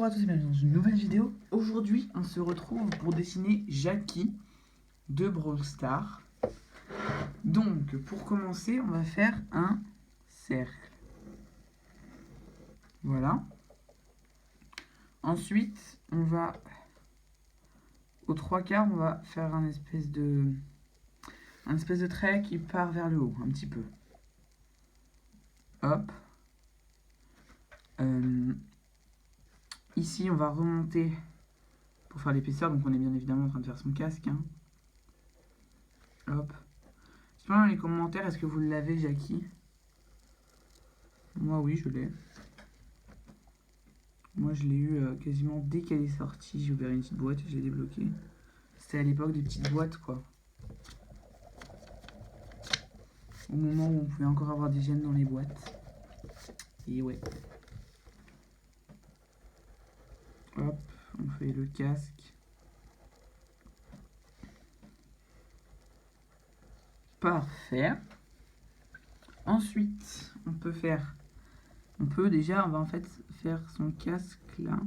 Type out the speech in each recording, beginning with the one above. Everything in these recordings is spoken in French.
à tous et bienvenue dans une nouvelle vidéo. Aujourd'hui, on se retrouve pour dessiner Jackie de Brawl Stars. Donc, pour commencer, on va faire un cercle. Voilà. Ensuite, on va, aux trois quarts, on va faire un espèce de trait qui part vers le haut, un petit peu. Hop. Ici, on va remonter pour faire l'épaisseur, donc on est bien évidemment en train de faire son casque. Hein. Hop. Dites-moi dans les commentaires, est-ce que vous l'avez, Jackie? Moi, oui, je l'ai. Moi, je l'ai eu quasiment dès qu'elle est sortie. J'ai ouvert une petite boîte et je l'ai débloquée. C'était à l'époque des petites boîtes, quoi. Au moment où on pouvait encore avoir des gemmes dans les boîtes. Et ouais. Hop, on fait le casque. Parfait. Ensuite, on va en fait faire son casque là.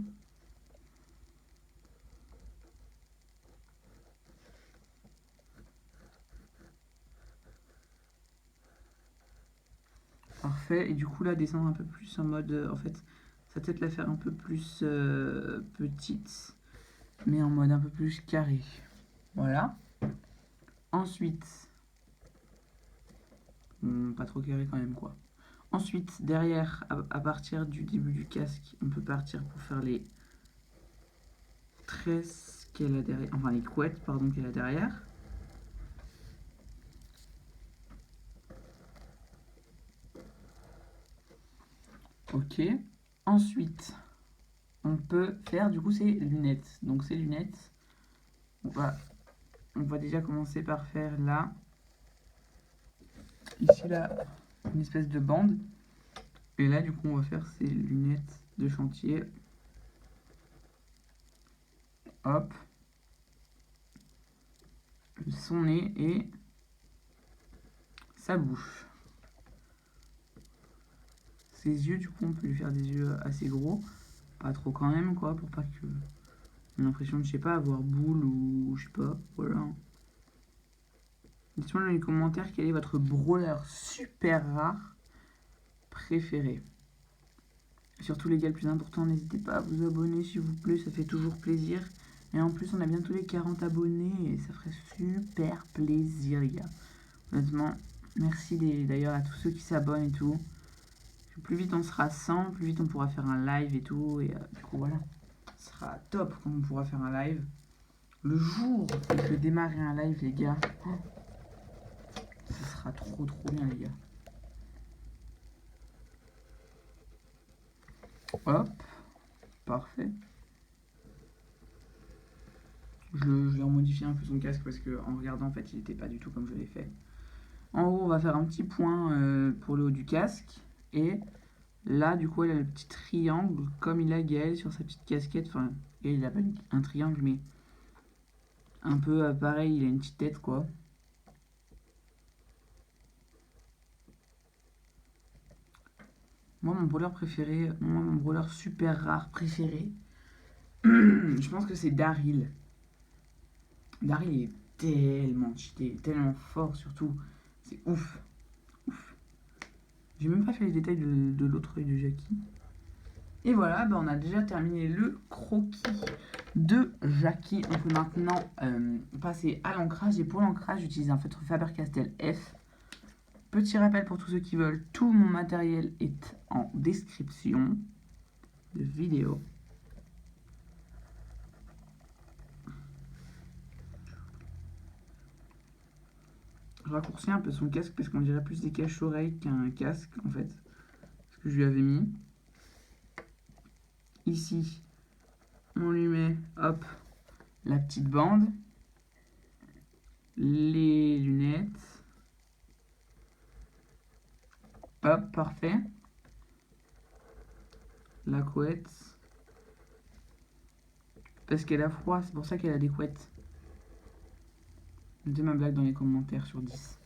Parfait. Et du coup là, descendre un peu plus en mode, en fait, sa tête la faire un peu plus petite, mais en mode un peu plus carré. Voilà. Ensuite, pas trop carré quand même quoi. Ensuite, derrière, à partir du début du casque, on peut partir pour faire les tresses qu'elle a derrière, enfin les couettes pardon qu'elle a derrière. Ok. Ensuite, on peut faire du coup ces lunettes. Donc ces lunettes, on va déjà commencer par faire là, ici là, une espèce de bande. Et là du coup on va faire ces lunettes de chantier. Hop. Son nez et sa bouche. Ses yeux, du coup, on peut lui faire des yeux assez gros. Pas trop quand même, quoi, pour pas que... On ait l'impression de, je sais pas, avoir boule ou... je sais pas, voilà. Dites-moi dans les commentaires quel est votre brawler super rare préféré. Surtout les gars, le plus important, n'hésitez pas à vous abonner s'il vous plaît, ça fait toujours plaisir. Et en plus, on a bientôt les 40 abonnés et ça ferait super plaisir, les gars. Honnêtement, merci d'ailleurs à tous ceux qui s'abonnent et tout. Plus vite on sera 100, plus vite on pourra faire un live et tout. Et du coup, voilà. Ce sera top quand on pourra faire un live. Le jour où je vais démarrer un live, les gars, ce sera trop bien, les gars. Hop. Parfait. Je vais remodifier un peu son casque parce que en regardant, en fait, il n'était pas du tout comme je l'ai fait. En haut, on va faire un petit point pour le haut du casque. Et là, du coup, elle a le petit triangle, comme il a Gaël sur sa petite casquette. Enfin, Gaël, il n'a pas un triangle, mais un peu pareil, il a une petite tête, quoi. Moi, mon brawler préféré, mon brawler super rare préféré, je pense que c'est Daryl. Daryl est tellement cheaté, tellement fort surtout. C'est ouf. J'ai même pas fait les détails de l'autre œil de Jackie. Et voilà, on a déjà terminé le croquis de Jackie. On peut maintenant passer à l'ancrage. Et pour l'ancrage, j'utilise un feutre Faber-Castell F. Petit rappel pour tous ceux qui veulent, tout mon matériel est en description de vidéo. Je raccourcis un peu son casque parce qu'on dirait plus des caches-oreilles qu'un casque en fait. Ce que je lui avais mis. Ici, on lui met, hop, la petite bande, les lunettes. Hop, parfait. La couette. Parce qu'elle a froid, c'est pour ça qu'elle a des couettes. Mettez ma blague dans les commentaires sur 10.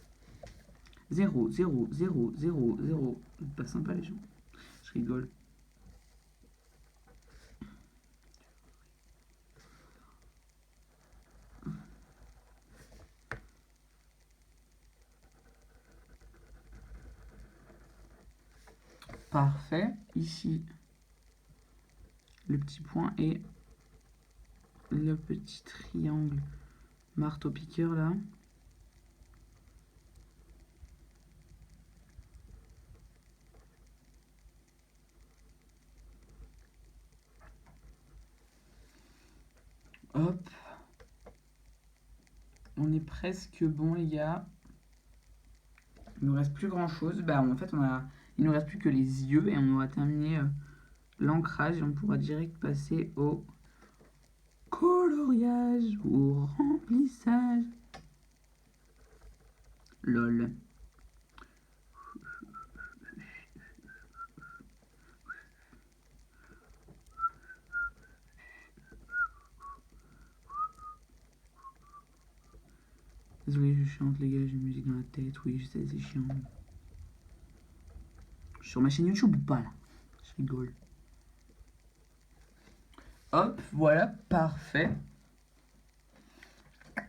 0, 0, 0, 0, 0. Pas sympa les gens. Je rigole. parfait. Ici, le petit point et le petit triangle marteau-piqueur là. Hop. On est presque bon les gars. Il nous reste plus grand chose. Bah en fait il nous reste plus que les yeux et on aura terminé l'ancrage et on pourra direct passer au coloriage ou au remplissage. Lol. Désolé, je chante les gars, j'ai une musique dans la tête. Oui, je sais, c'est chiant. Je suis sur ma chaîne YouTube ou pas là? Je rigole. Hop, voilà, parfait.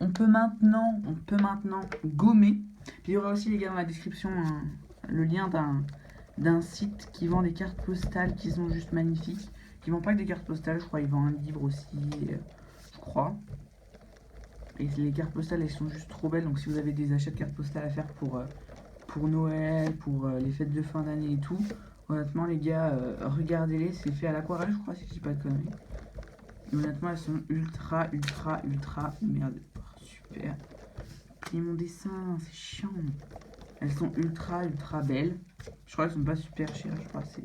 On peut maintenant gommer. Puis il y aura aussi les gars dans la description le lien d'un site qui vend des cartes postales qui sont juste magnifiques. Qui vend pas que des cartes postales, je crois, ils vendent un livre aussi, je crois. Et les cartes postales, elles sont juste trop belles. Donc si vous avez des achats de cartes postales à faire pour Noël, pour les fêtes de fin d'année et tout, honnêtement les gars, regardez-les. C'est fait à l'aquarelle, je crois, si je dis pas de conneries. Et honnêtement, elles sont ultra merde. Oh, super. Et mon dessin, c'est chiant. Elles sont ultra belles. Je crois qu'elles sont pas super chères. Je crois que c'est.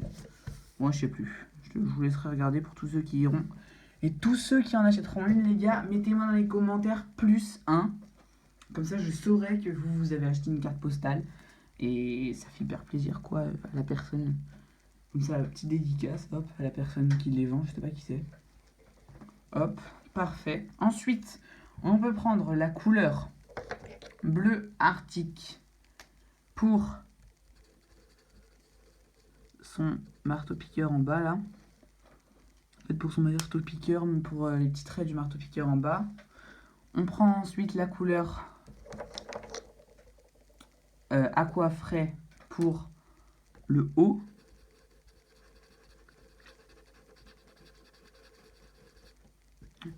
Moi, je sais plus. Je vous laisserai regarder pour tous ceux qui iront. Et tous ceux qui en achèteront une, les gars, mettez-moi dans les commentaires +1. Comme ça, je saurai que vous avez acheté une carte postale. Et ça fait hyper plaisir, quoi, à la personne. Comme ça, petite dédicace, hop, à la personne qui les vend. Je sais pas qui c'est. Hop, parfait. Ensuite, on peut prendre la couleur bleu arctique pour son marteau-piqueur en bas là. En fait, pour son marteau-piqueur, mais pour les petits traits du marteau-piqueur en bas. On prend ensuite la couleur aqua frais pour le haut.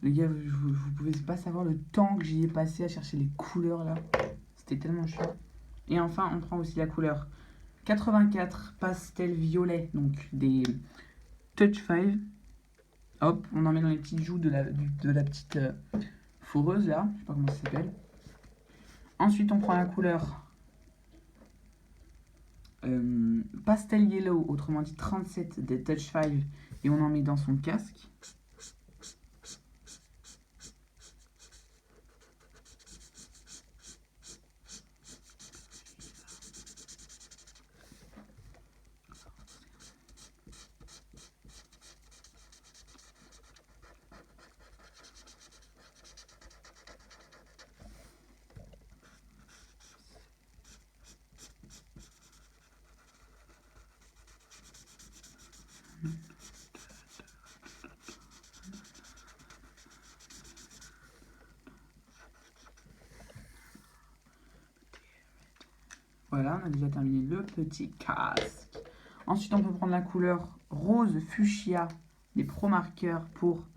Les gars, vous pouvez pas savoir le temps que j'y ai passé à chercher les couleurs là. C'était tellement chiant. Et enfin, on prend aussi la couleur 84 pastel violet, donc des Touch 5. Hop, on en met dans les petites joues de la petite foreuse là, je sais pas comment ça s'appelle. Ensuite, on prend la couleur pastel yellow, autrement dit 37 des Touch 5, et on en met dans son casque. Voilà, on a déjà terminé le petit casque. Ensuite, on peut prendre la couleur rose fuchsia des Pro Markers pour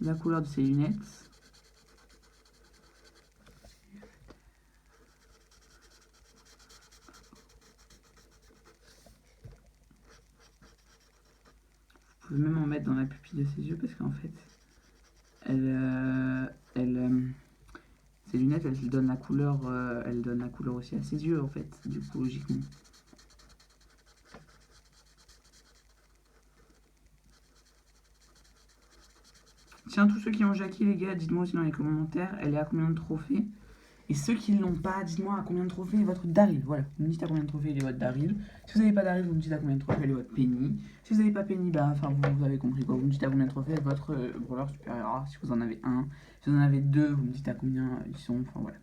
la couleur de ses lunettes. Vous pouvez même en mettre dans la pupille de ses yeux parce qu'en fait, ses lunettes, elles donnent la couleur aussi à ses yeux en fait, du coup logiquement. Tiens, tous ceux qui ont Jackie, les gars, dites-moi aussi dans les commentaires, elle est à combien de trophées? Et ceux qui ne l'ont pas, dites-moi à combien de trophées est votre Daryl. Voilà, vous me dites à combien de trophées il est votre Daryl. Si vous n'avez pas Daryl, vous me dites à combien de trophées il est votre Penny. Si vous n'avez pas Penny, bah, enfin, vous avez compris quoi. Vous me dites à combien de trophées est votre brawler supérieur rare. Si vous en avez un, si vous en avez deux, vous me dites à combien ils sont. Enfin voilà.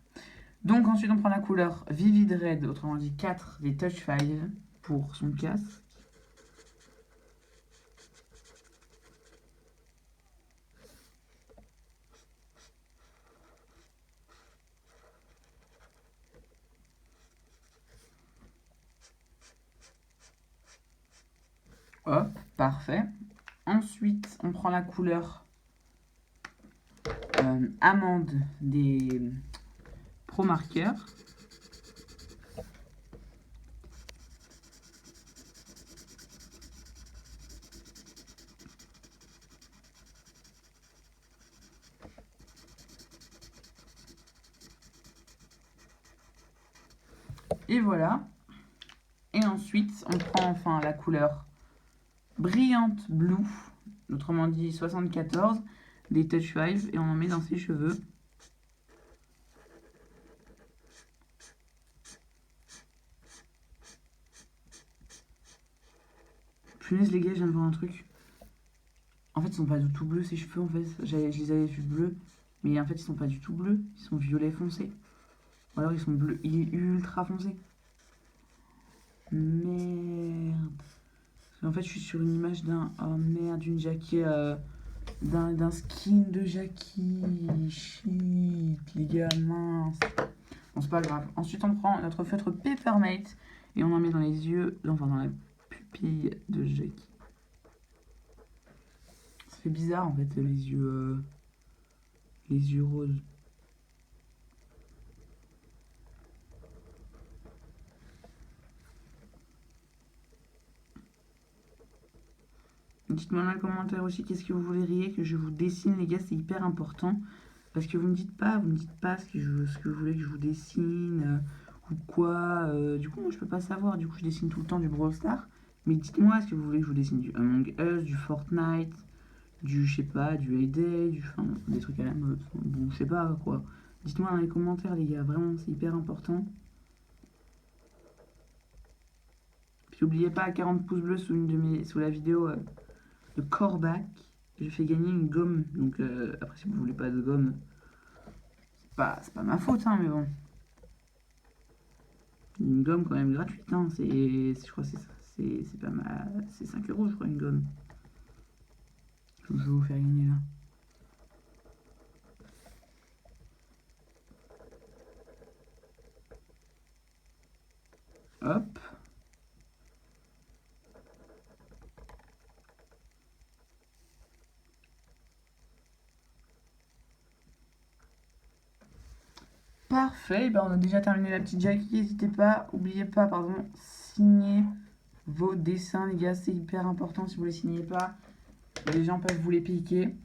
Donc ensuite, on prend la couleur Vivid Red, autrement dit 4 des Touch 5 pour son casque. Hop, parfait. Ensuite, on prend la couleur amande des Pro Markers. Et voilà. Et ensuite, on prend enfin la couleur brillante blue, autrement dit 74, des Touch 5, et on en met dans ses cheveux. Punaise les gars, je viens de voir un truc. En fait, ils sont pas du tout bleus ces cheveux en fait. Je les avais vus bleus, mais en fait, ils sont pas du tout bleus. Ils sont violet foncé. Ou alors ils sont bleus ultra foncés. Merde. En fait, je suis sur une image d'un. Oh merde, d'une Jackie. D'un skin de Jackie. Shit, les gars, mince. Bon, c'est pas grave. Ensuite, on prend notre feutre Peppermate et on en met dans les yeux. Enfin, dans la pupille de Jackie. Ça fait bizarre en fait, les yeux. Les yeux roses. Dites-moi dans les commentaires aussi qu'est-ce que vous voudriez que je vous dessine, les gars, c'est hyper important. Parce que vous me dites pas ce que vous voulez que je vous dessine ou quoi. Du coup, moi je peux pas savoir. Du coup, je dessine tout le temps du Brawl Stars. Mais dites-moi, est-ce que vous voulez que je vous dessine du Among Us, du Fortnite, du je sais pas, du Heyday, enfin, des trucs à la mode. Bon, je sais pas quoi. Dites-moi dans les commentaires, les gars, vraiment, c'est hyper important. Puis n'oubliez pas, 40 pouces bleus sous la vidéo de Corbac. Je fais gagner une gomme. Donc après, si vous voulez pas de gomme, c'est pas ma faute, hein, mais bon. Une gomme quand même gratuite, hein. Je crois que c'est pas mal. C'est 5 euros, je crois, une gomme. Je vais vous faire gagner là. Hop. Parfait, ben on a déjà terminé la petite Jackie. N'hésitez pas, oubliez pas, pardon, signez vos dessins, les gars, c'est hyper important. Si vous les signez pas, les gens peuvent vous les piquer.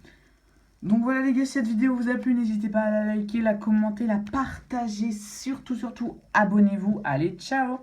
Donc voilà les gars, si cette vidéo vous a plu, n'hésitez pas à la liker, la commenter, la partager. Surtout, abonnez-vous. Allez, ciao!